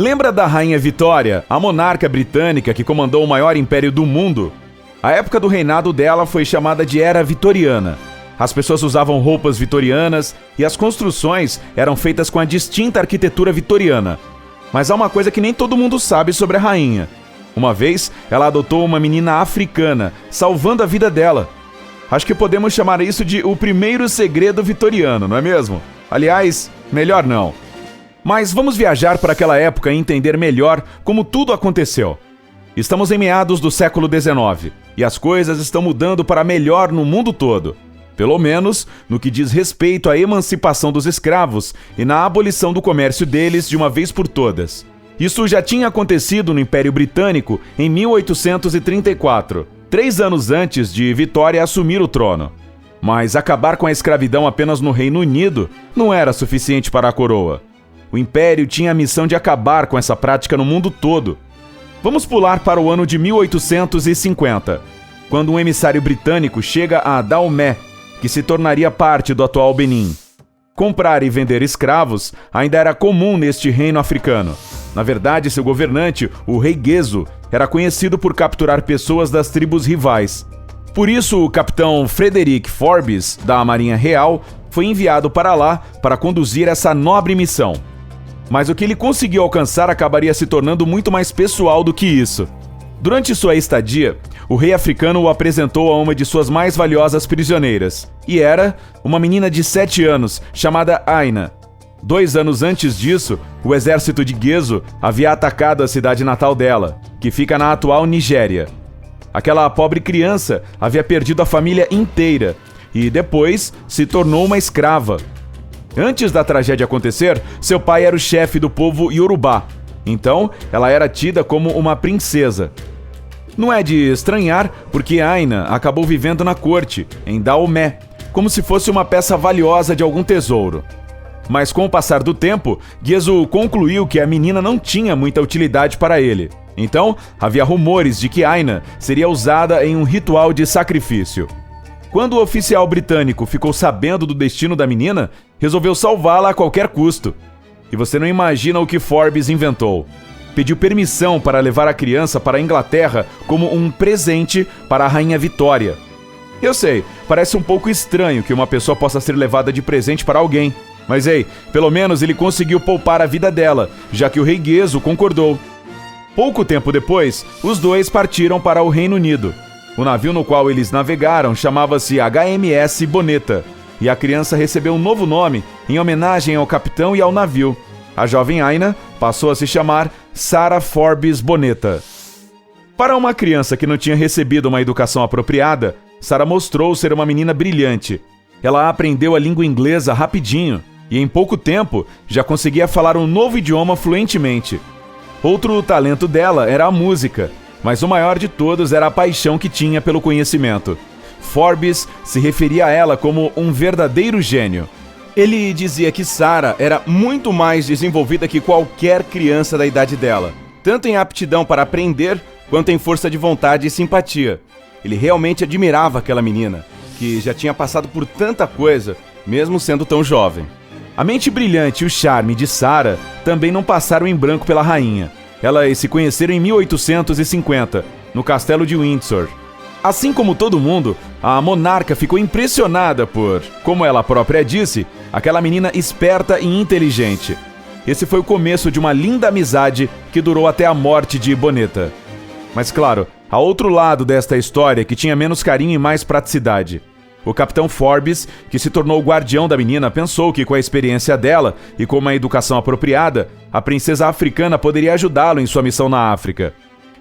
Lembra da Rainha Vitória, a monarca britânica que comandou o maior império do mundo? A época do reinado dela foi chamada de Era Vitoriana. As pessoas usavam roupas vitorianas e as construções eram feitas com a distinta arquitetura vitoriana. Mas há uma coisa que nem todo mundo sabe sobre a rainha. Uma vez, ela adotou uma menina africana, salvando a vida dela. Acho que podemos chamar isso de o primeiro segredo vitoriano, não é mesmo? Aliás, melhor não. Mas vamos viajar para aquela época e entender melhor como tudo aconteceu. Estamos em meados do século XIX e as coisas estão mudando para melhor no mundo todo. Pelo menos no que diz respeito à emancipação dos escravos e na abolição do comércio deles de uma vez por todas. Isso já tinha acontecido no Império Britânico em 1834, 3 anos antes de Vitória assumir o trono. Mas acabar com a escravidão apenas no Reino Unido não era suficiente para a coroa. O Império tinha a missão de acabar com essa prática no mundo todo. Vamos pular para o ano de 1850, quando um emissário britânico chega a Daomé, que se tornaria parte do atual Benin. Comprar e vender escravos ainda era comum neste reino africano. Na verdade, seu governante, o rei Gezo, era conhecido por capturar pessoas das tribos rivais. Por isso, o capitão Frederick Forbes, da Marinha Real, foi enviado para lá para conduzir essa nobre missão. Mas o que ele conseguiu alcançar acabaria se tornando muito mais pessoal do que isso. Durante sua estadia, o rei africano o apresentou a uma de suas mais valiosas prisioneiras, e era uma menina de 7 anos, chamada Aina. 2 anos antes disso, o exército de Gezo havia atacado a cidade natal dela, que fica na atual Nigéria. Aquela pobre criança havia perdido a família inteira e depois se tornou uma escrava. Antes da tragédia acontecer, seu pai era o chefe do povo Yorubá, então ela era tida como uma princesa. Não é de estranhar porque Aina acabou vivendo na corte, em Daomé, como se fosse uma peça valiosa de algum tesouro. Mas com o passar do tempo, Gezo concluiu que a menina não tinha muita utilidade para ele. Então, havia rumores de que Aina seria usada em um ritual de sacrifício. Quando o oficial britânico ficou sabendo do destino da menina, resolveu salvá-la a qualquer custo. E você não imagina o que Forbes inventou. Pediu permissão para levar a criança para a Inglaterra como um presente para a Rainha Vitória. Eu sei, parece um pouco estranho que uma pessoa possa ser levada de presente para alguém. Mas ei, pelo menos ele conseguiu poupar a vida dela, já que o rei Gezo concordou. Pouco tempo depois, os dois partiram para o Reino Unido. O navio no qual eles navegaram chamava-se HMS Bonetta, e a criança recebeu um novo nome em homenagem ao capitão e ao navio. A jovem Aina passou a se chamar Sarah Forbes Bonetta. Para uma criança que não tinha recebido uma educação apropriada, Sarah mostrou ser uma menina brilhante. Ela aprendeu a língua inglesa rapidinho e em pouco tempo já conseguia falar um novo idioma fluentemente. Outro talento dela era a música, mas o maior de todos era a paixão que tinha pelo conhecimento. Forbes se referia a ela como um verdadeiro gênio. Ele dizia que Sarah era muito mais desenvolvida que qualquer criança da idade dela, tanto em aptidão para aprender, quanto em força de vontade e simpatia. Ele realmente admirava aquela menina, que já tinha passado por tanta coisa, mesmo sendo tão jovem. A mente brilhante e o charme de Sarah também não passaram em branco pela rainha. Elas se conheceram em 1850, no castelo de Windsor. Assim como todo mundo, a monarca ficou impressionada por, como ela própria disse, aquela menina esperta e inteligente. Esse foi o começo de uma linda amizade que durou até a morte de Bonetta. Mas claro, há outro lado desta história que tinha menos carinho e mais praticidade. O capitão Forbes, que se tornou o guardião da menina, pensou que com a experiência dela e com uma educação apropriada, a princesa africana poderia ajudá-lo em sua missão na África.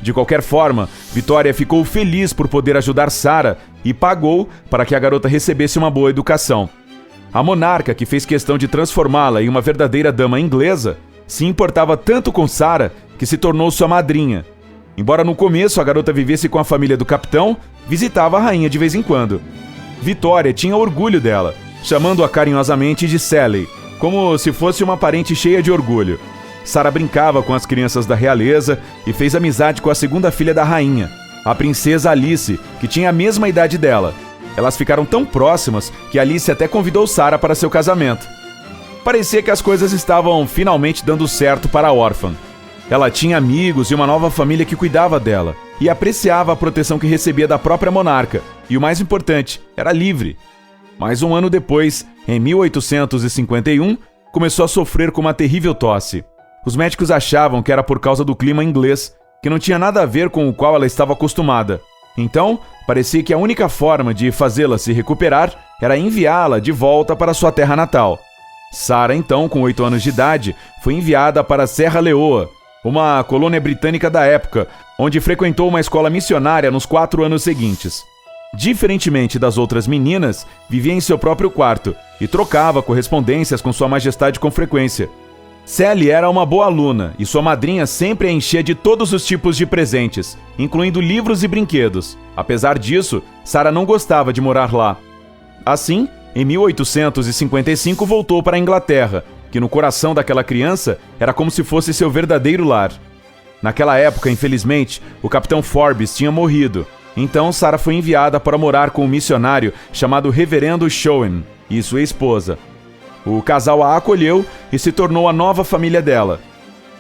De qualquer forma, Vitória ficou feliz por poder ajudar Sarah e pagou para que a garota recebesse uma boa educação. A monarca, que fez questão de transformá-la em uma verdadeira dama inglesa, se importava tanto com Sarah que se tornou sua madrinha. Embora no começo a garota vivesse com a família do capitão, visitava a rainha de vez em quando. Vitória tinha orgulho dela, chamando-a carinhosamente de Sally, como se fosse uma parente cheia de orgulho. Sarah brincava com as crianças da realeza e fez amizade com a segunda filha da rainha, a princesa Alice, que tinha a mesma idade dela. Elas ficaram tão próximas que Alice até convidou Sarah para seu casamento. Parecia que as coisas estavam finalmente dando certo para a órfã. Ela tinha amigos e uma nova família que cuidava dela, e apreciava a proteção que recebia da própria monarca, e o mais importante, era livre. Mas um ano depois, em 1851, começou a sofrer com uma terrível tosse. Os médicos achavam que era por causa do clima inglês, que não tinha nada a ver com o qual ela estava acostumada. Então, parecia que a única forma de fazê-la se recuperar era enviá-la de volta para sua terra natal. Sarah, então, com 8 anos de idade, foi enviada para Serra Leoa, uma colônia britânica da época, onde frequentou uma escola missionária nos 4 anos seguintes. Diferentemente das outras meninas, vivia em seu próprio quarto e trocava correspondências com Sua Majestade com frequência. Sally era uma boa aluna e sua madrinha sempre a enchia de todos os tipos de presentes, incluindo livros e brinquedos. Apesar disso, Sarah não gostava de morar lá. Assim, em 1855 voltou para a Inglaterra, que no coração daquela criança era como se fosse seu verdadeiro lar. Naquela época, infelizmente, o capitão Forbes tinha morrido, então Sarah foi enviada para morar com um missionário chamado Reverendo Showen e sua esposa. O casal a acolheu e se tornou a nova família dela.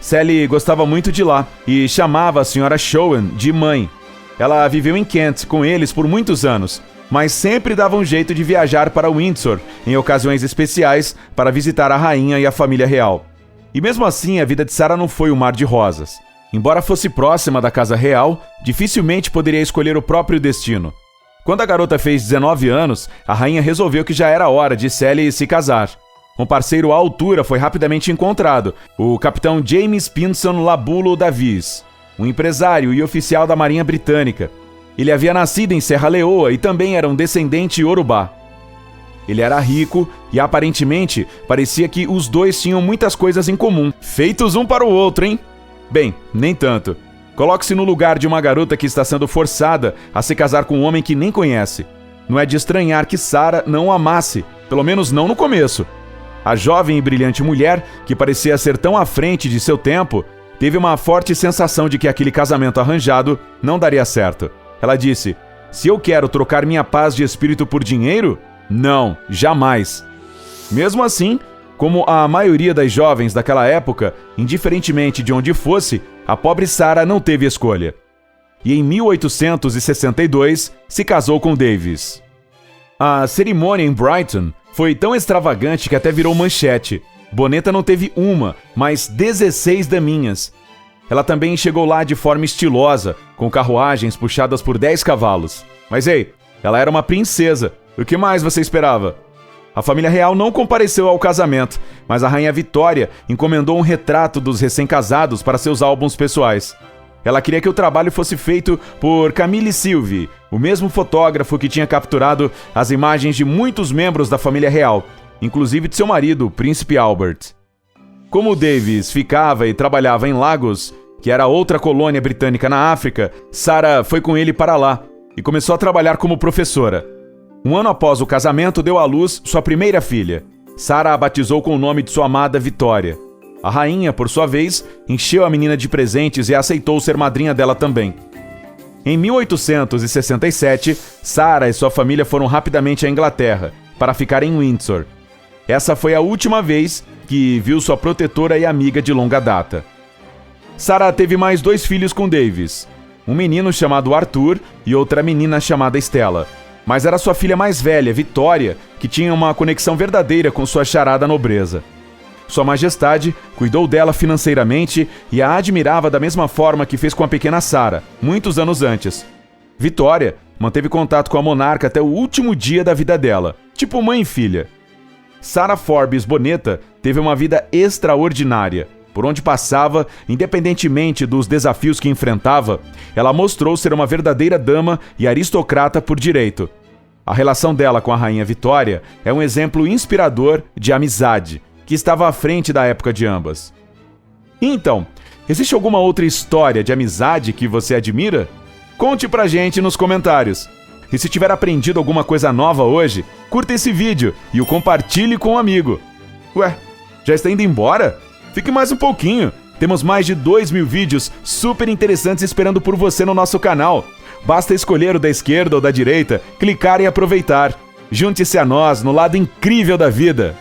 Sally gostava muito de lá e chamava a senhora Showen de mãe. Ela viveu em Kent com eles por muitos anos, mas sempre dava um jeito de viajar para Windsor em ocasiões especiais para visitar a rainha e a família real. E mesmo assim, a vida de Sarah não foi um mar de rosas. Embora fosse próxima da casa real, dificilmente poderia escolher o próprio destino. Quando a garota fez 19 anos, a rainha resolveu que já era hora de Sally se casar. Um parceiro à altura foi rapidamente encontrado, o capitão James Pinson Labulo Davies, um empresário e oficial da Marinha Britânica. Ele havia nascido em Serra Leoa e também era um descendente iorubá. Ele era rico e aparentemente parecia que os dois tinham muitas coisas em comum, feitos um para o outro, hein? Bem, nem tanto. Coloque-se no lugar de uma garota que está sendo forçada a se casar com um homem que nem conhece. Não é de estranhar que Sarah não o amasse, pelo menos não no começo. A jovem e brilhante mulher, que parecia ser tão à frente de seu tempo, teve uma forte sensação de que aquele casamento arranjado não daria certo. Ela disse: "Se eu quero trocar minha paz de espírito por dinheiro? Não, jamais." Mesmo assim, como a maioria das jovens daquela época, indiferentemente de onde fosse, a pobre Sarah não teve escolha. E em 1862 se casou com Davies. A cerimônia em Brighton foi tão extravagante que até virou manchete. Boneta não teve uma, mas 16 daminhas. Ela também chegou lá de forma estilosa, com carruagens puxadas por 10 cavalos. Mas ei, ela era uma princesa. O que mais você esperava? A família real não compareceu ao casamento, mas a rainha Vitória encomendou um retrato dos recém-casados para seus álbuns pessoais. Ela queria que o trabalho fosse feito por Camille Sylvie, o mesmo fotógrafo que tinha capturado as imagens de muitos membros da família real, inclusive de seu marido, o príncipe Albert. Como Davies ficava e trabalhava em Lagos, que era outra colônia britânica na África, Sarah foi com ele para lá e começou a trabalhar como professora. Um ano após o casamento, deu à luz sua primeira filha. Sarah a batizou com o nome de sua amada Vitória. A rainha, por sua vez, encheu a menina de presentes e aceitou ser madrinha dela também. Em 1867, Sarah e sua família foram rapidamente à Inglaterra, para ficar em Windsor. Essa foi a última vez que viu sua protetora e amiga de longa data. Sarah teve mais 2 filhos com Davies, um menino chamado Arthur e outra menina chamada Stella. Mas era sua filha mais velha, Vitória, que tinha uma conexão verdadeira com sua charada nobreza. Sua Majestade cuidou dela financeiramente e a admirava da mesma forma que fez com a pequena Sarah, muitos anos antes. Vitória manteve contato com a monarca até o último dia da vida dela, tipo mãe e filha. Sarah Forbes Boneta teve uma vida extraordinária. Por onde passava, independentemente dos desafios que enfrentava, ela mostrou ser uma verdadeira dama e aristocrata por direito. A relação dela com a rainha Vitória é um exemplo inspirador de amizade, que estava à frente da época de ambas. Então, existe alguma outra história de amizade que você admira? Conte pra gente nos comentários. E se tiver aprendido alguma coisa nova hoje, curta esse vídeo e o compartilhe com um amigo. Ué, já está indo embora? Fique mais um pouquinho. Temos mais de 2.000 vídeos super interessantes esperando por você no nosso canal. Basta escolher o da esquerda ou da direita, clicar e aproveitar. Junte-se a nós no lado incrível da vida.